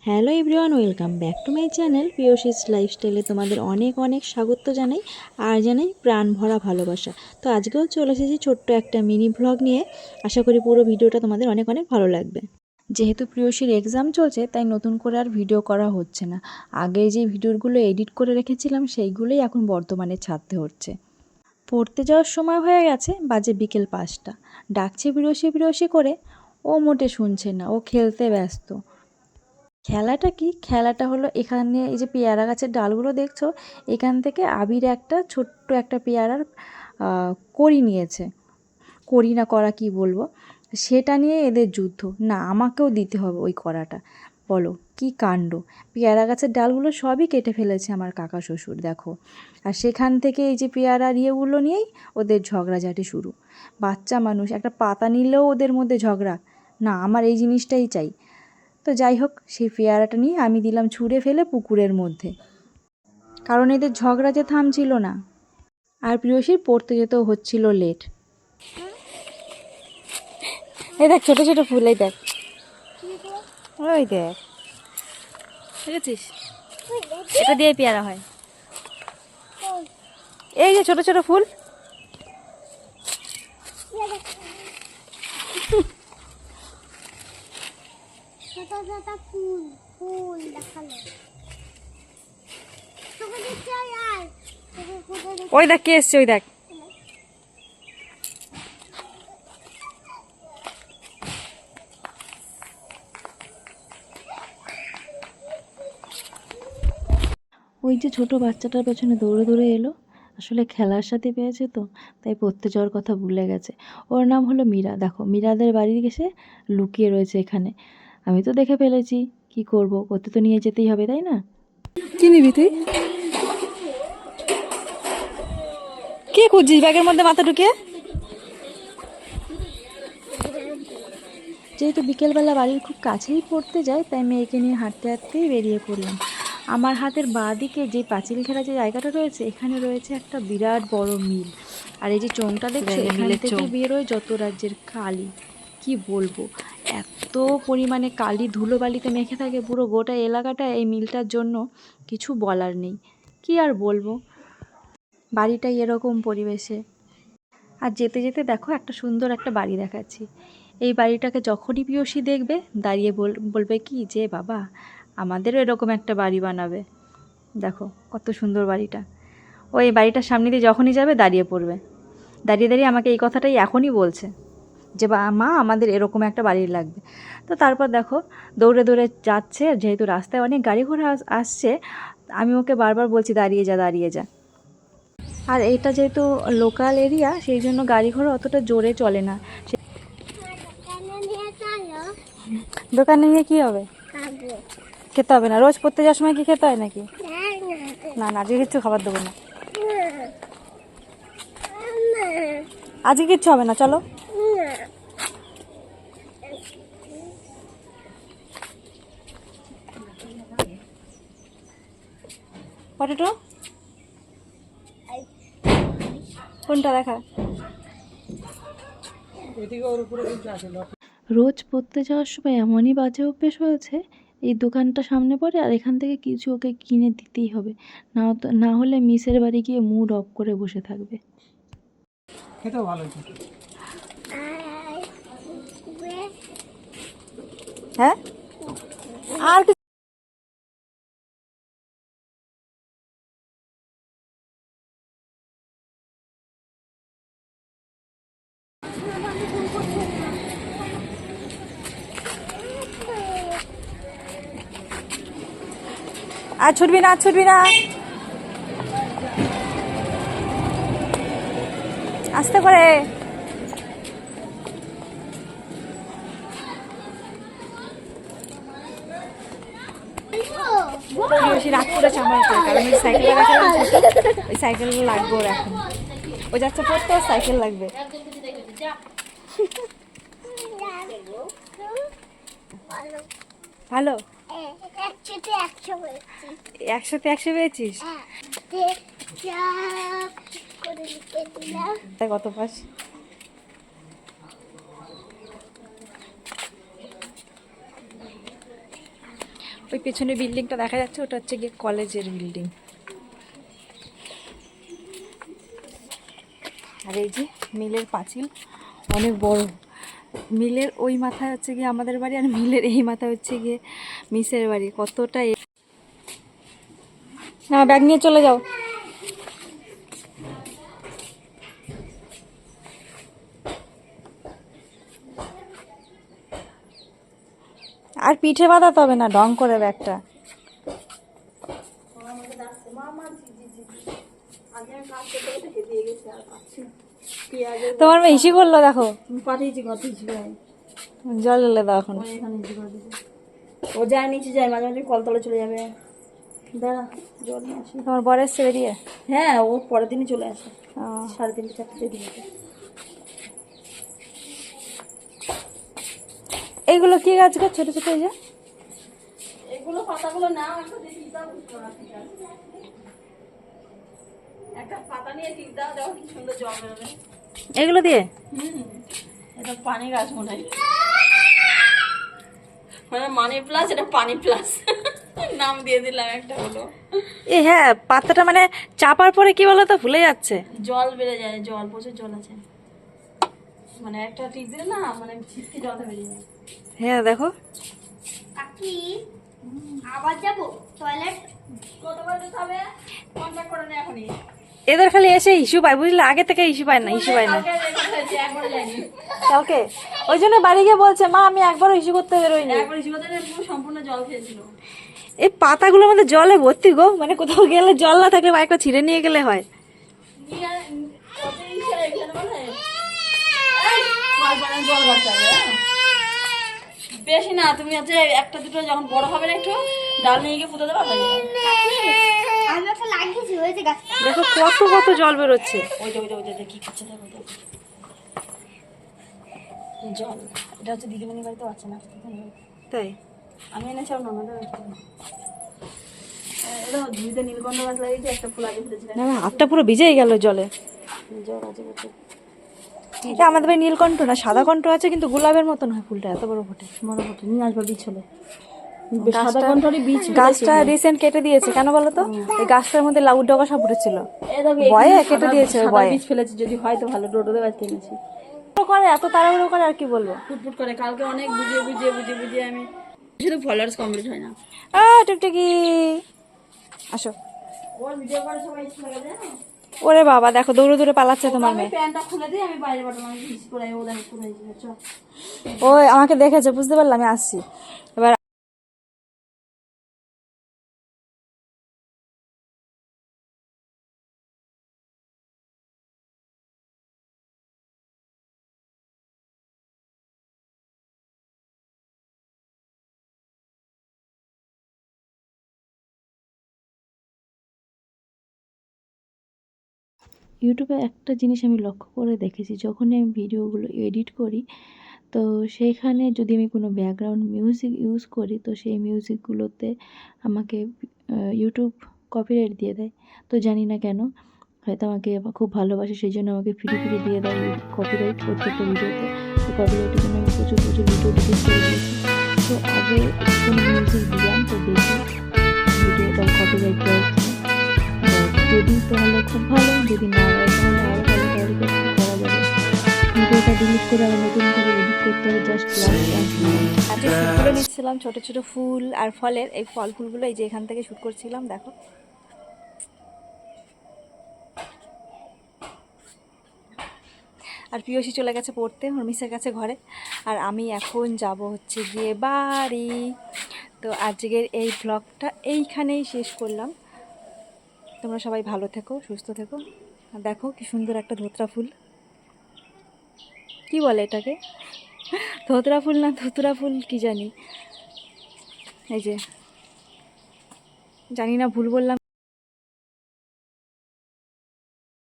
Hello everyone, welcome back to my channel পিওশিস লাইফস্টাইলে তোমাদের অনেক অনেক স্বাগত জানাই আর জানাই প্রাণ ভরা ভালোবাসা। তো আজকেও চলে এসেছি ছোট্ট একটা মিনি ভ্লগ নিয়ে। আশা করি পুরো ভিডিওটা তোমাদের অনেক অনেক ভালো লাগবে। যেহেতু প্রিয়সীর এক্সাম চলছে তাই নতুন করে আর ভিডিও করা হচ্ছে না। আগে যে ভিডিওগুলো এডিট করে রেখেছিলাম সেইগুলোই এখন বর্তমানে ছাড়তে হচ্ছে। পড়তে যাওয়ার সময় হয়ে গেছে, বাজে বিকেল 5টা। ডাকছে প্রিয়সী প্রিয়সী করে, ও মোটে শুনছে না, ও খেলতে ব্যস্ত। খেলাটা কি? খেলাটা হলো এখানে এই যে পেয়ারা গাছের ডালগুলো দেখছো, এখান থেকে আবির একটা ছোট্ট একটা পেয়ারার কড়ি নিয়েছে। কড়ি না করা কি বলবো, সেটা নিয়ে এদের যুদ্ধ। না, আমাকেও দিতে হবে ওই কড়াটা। বলো কি কাণ্ড! পেয়ারা গাছের ডালগুলো সবই কেটে ফেলেছে আমার কাকা শ্বশুর, দেখো। আর সেখান থেকে এই যে পেয়ারার ইয়েগুলো নিয়েই ওদের ঝগড়াঝাটি শুরু। বাচ্চা মানুষ, একটা পাতা নিলেও ওদের মধ্যে ঝগড়া। না, আমার এই জিনিসটাই চাই। তো যাই হোক, সেই পেয়ারাটা নিয়ে আমি দিলাম ছুঁড়ে ফেলে পুকুরের মধ্যে, কারণ এদের ঝগড়া যে থামছিল না। আর প্রিয়সীর পড়তে যেতেও হচ্ছিল লেট। এই দেখ ছোট ছোট ফুল, এই দেখ, ওই দেখ, দেখেছিস? এটা দিয়ে পেয়ারা হয়। এই যে ছোট ছোট ফুল, ওই দেখ কে এসছে, ওই দেখ। ওই যে ছোট বাচ্চাটার পেছনে দৌড়ে দৌড়ে এলো, আসলে খেলার সাথে পেয়েছে তো, তাই পড়তে যাওয়ার কথা ভুলে গেছে। ওর নাম হলো মীরা। দেখো, মীরাদের বাড়ির এসে লুকিয়ে রয়েছে এখানে। আমি তো দেখে ফেলেছি, কি করব, পড়তে তো নিয়ে যেতেই হবে, তাই না? কি নিবি তুই? কি খুঁজছিস ব্যাগের মধ্যে মাথা ঢুকিয়ে? যেহেতু বিকেলবেলা বাড়ির খুব কাছেই পড়তে যাই, তাই মেয়েকে নিয়ে হাঁটতে হাঁটতেই বেরিয়ে পড়লাম। আমার হাতের বাঁ দিকে যে পাঁচিল ঘেরা যে জায়গাটা রয়েছে, এখানে রয়েছে একটা বিরাট বড় মিল। আর এই যে চোঙটা দেখছো, এখান থেকে বেরোয় যত রাজ্যের কালি, কি বলবো, এত পরিমাণে কালি ধুলোবালিতে মেখে থাকে পুরো গোটা এলাকাটা এই মিলটার জন্য, কিছু বলার নেই। কি আর বলবো, বাড়িটাই এরকম পরিবেশে। আর যেতে যেতে দেখো একটা সুন্দর একটা বাড়ি দেখাচ্ছি। এই বাড়িটাকে যখনই পিয়সী দেখবে দাঁড়িয়ে বলবে কি যে বাবা, আমাদেরও এরকম একটা বাড়ি বানাবে। দেখো কত সুন্দর বাড়িটা। ও এই বাড়িটার সামনে দিয়ে যখনই যাবে দাঁড়িয়ে পড়বে, দাঁড়িয়ে দাঁড়িয়ে আমাকে এই কথাটাই এখনই বলছে যে মা, আমাদের এরকম একটা বাড়ি লাগবে। তো তারপর দেখো দৌড়ে দৌড়ে যাচ্ছে, যেহেতু রাস্তায় অনেক গাড়ি ঘোড়া আসছে, আমি ওকে বারবার বলছি দাঁড়িয়ে যা দাঁড়িয়ে যা। আর এটা যেহেতু লোকাল এরিয়া, সেই জন্য গাড়ি ঘোড়া অতটা জোরে চলে না। দোকানে নিয়ে কি হবে? খেতে হবে না? রোজ পড়তে যাওয়ার সময় কি খেতে হয় নাকি? না না, আজকে কিচ্ছু খাবার দেবো না, আজকে কিচ্ছু হবে না, চলো। পটেটো কোনটা দেখা? রোজ পড়তে যাওয়ার সময় এমনই বাজে অভ্যেস হয়েছে, এই দোকানটা সামনে পড়ে আর এখান থেকে কিছু ওকে কিনে দিতেই হবে, না হলে মিসের বাড়ি গিয়ে মুড অফ করে বসে থাকবে। খেতেও ভালো। হ্যাঁ, আর আর ছুটবি না, ছুটবি না, আস্তে করে। বেশি রাগ করেছে আমার উপরে, কারণ ওই সাইকেল ওই সাইকেলগুলো লাগবে ওর এখন। ও যাচ্ছে পড়তে, ওর সাইকেল লাগবে। ভালো, 100-তে 100 পেয়েছিস? কত পাস? ওই পেছনে বিল্ডিংটা দেখা যাচ্ছে, ওটা হচ্ছে গিয়ে কলেজের বিল্ডিং। আর এই যে মিলের পাঁচিল অনেক বড়। মিলের ওই মাথায় হচ্ছে গিয়ে আমাদের বাড়ি, আর মিলের এই মাথায় হচ্ছে গিয়ে মিসের বাড়ি। কতটা না, ব্যাগ নিয়ে চলে যাও। আর পিঠে বাঁধাতে হবে না, ঢং করে ব্যাগটা। তোমার মেয়ে ইসি করলো দেখো, পাঠিয়েছি কত জল এলে দাও এখন। ও যায় নিচে যায়, মাঝে মাঝে কলতলে চলে যাবে। দাঁড়া জল নিয়ে আসি। তোমার বর এসছে বেরিয়ে? হ্যাঁ, ও পরের দিনই চলে আসে, 3:30 4টে দিকে। এইগুলো কি গাছ গো, ছোট ছোট? এই যে এগুলো পাতাগুলো নাও, একটা দিয়ে টিপ দাও, একটা পাতা নিয়ে টিপ দাও, দেখো কি সুন্দর জল বেরোবে। এগুলো দিয়ে? এটা পানি গাছ মনে হয়, মানে মানি প্লাস, এটা পানি প্লাস নাম দিয়ে দিলাম একটা হলো। এ হ্যাঁ, পাতাটা মানে চাপার পরে কি বলো তো, ভুলে যাচ্ছে। জল বেড়ে যায়, জল প্রচুর জল আছে, মানে একটা টিপ দিলে না, মানে ছিটকে জলটা বেরিয়ে যায়। হ্যাঁ দেখো, কাকি আবার যাবো টয়লেট। কতবার যেতে হবে কন্ট্যাক্ট করে নে এখনই। এদের খালি এসে ইস্যু পায়, বুঝলে, আগে থেকে ইস্যু পায় না, ইস্যু পায় না। কালকে রেকর্ড হয়েছে, একবারে যাইনি। কালকে ওই জন্য বাড়ি গিয়ে বলছে, মা আমি একবারও ইস্যু করতে বেরোইনি। একবার জীবনে পুরো সম্পূর্ণ জল খেয়েছিল। এই পাতাগুলোর মধ্যে জলে ভর্তি গো, মানে কোথাও গেলে জল না থাকলে বাইকটা ছিঁড়ে নিয়ে গেলে হয়। জল বাড়তে হবে, বেশি না। তুমি হচ্ছে একটা দুটো যখন বড় হবে না, একটু ডাল নিয়ে গিয়ে পুঁতে দেবা, হয়ে যাবে। আমি একটা লাগিয়েছি, হয়েছে গাছটা। দেখো কত কত জল বেরোচ্ছে। ওইটা ওইটা ওইটা কি করছে দেখো, জল। এটা হচ্ছে দিদিমণির বাড়িতে বাচ্চা না, তাই আমি এনেছিলাম না, এটা দুইটা নীলকণ্ঠ গাছ লাগিয়েছে, একটা ফুল আগে ফুটেছিল। না, হাতটা পুরো ভিজেই গেল জলে। জল আছে বলতে, এটা আমাদের বাড়ি নীলকণ্ঠ না, সাদা কণ্ঠ আছে, কিন্তু গোলাপের মতন হয় ফুলটা, এত বড় ফোটে। বড় ফোটে নিয়ে আসবো বীজ হলে। সাদা কণ্ঠরই বীজ গাছটা রিসেন্ট কেটে দিয়েছে, কেন বলো তো? এই গাছটার মধ্যে লাউ ডগা সব উঠেছিল, ভয়ে কেটে দিয়েছে। ভয়ে বীজ ফেলেছি, যদি হয় তো ভালো, রোদে বাড়তে এনেছি। করে এত তাড়াহুড়ো করে, আর কি বলবো। ফুটফুট করে কালকে অনেক বুঝিয়ে বুঝিয়ে বুঝিয়ে বুঝিয়ে আমি, শুধু ফলোয়ার্স কমপ্লিট হয় না। টুকটুকি আসো। ওর ভিডিও করে সবাই ইচ্ছে লাগে জানো। ওরে বাবা, দেখো দৌড়ে দৌড়ে পালাচ্ছে তোমার আমি মেয়ে। প্যান্টটা খুলে দিই, আমি বাইরে বাটন আমি ভিজ করে ও দেখো পুরো চল। ওই আমাকে দেখেছে, বুঝতে পারলাম, আমি আসছি এবার। ইউটিউবে একটা জিনিস আমি লক্ষ্য করে দেখেছি, যখনই আমি ভিডিওগুলো এডিট করি, তো সেইখানে যদি আমি কোনো ব্যাকগ্রাউন্ড মিউজিক ইউজ করি, তো সেই মিউজিকগুলোতে আমাকে ইউটিউব কপিরাইট দিয়ে দেয়। তো জানি না কেন, হয়তো আমাকে খুব ভালোবাসে, সেই জন্য আমাকে ফ্রি ফ্রি দিয়ে দেয় কপিরাইট প্রত্যেকটা ভিডিওতে। তো কপিরাইটের জন্য আমি প্রচুর প্রচুর ভিডিও ডিলিট করে দিয়েছি। তো আগে কোনো মিউজিক দিলাম, তো দেখি ভিডিওটা কপিরাইট দেয়, যদি তাহলে খুব ভালো, যদি না হয় তাহলে আরও ভালো, তাহলে করা যাবে। ভিডিওটা ডিলিট করে আবার নতুন করে এডিট করতে হবে, জাস্ট আজকে ফুলগুলো নিচ্ছিলাম, ছোটো ছোটো ফুল আর ফলের, এই ফল ফুলগুলো এই যে এখান থেকে শ্যুট করছিলাম, দেখো। আর পিয়সী চলে গেছে পড়তে ওর মিসের কাছে ঘরে, আর আমি এখন যাব হচ্ছে গিয়ে বাড়ি। তো আজকের এই ব্লগটা এইখানেই শেষ করলাম। তোমরা সবাই ভালো থেকো, সুস্থ থেকো। আর দেখো কি সুন্দর একটা ধোতরা ফুল, কি বলে এটাকে, ধোতরা ফুল না ধুতরা ফুল কি জানি, এই যে জানি না, ভুল বললাম।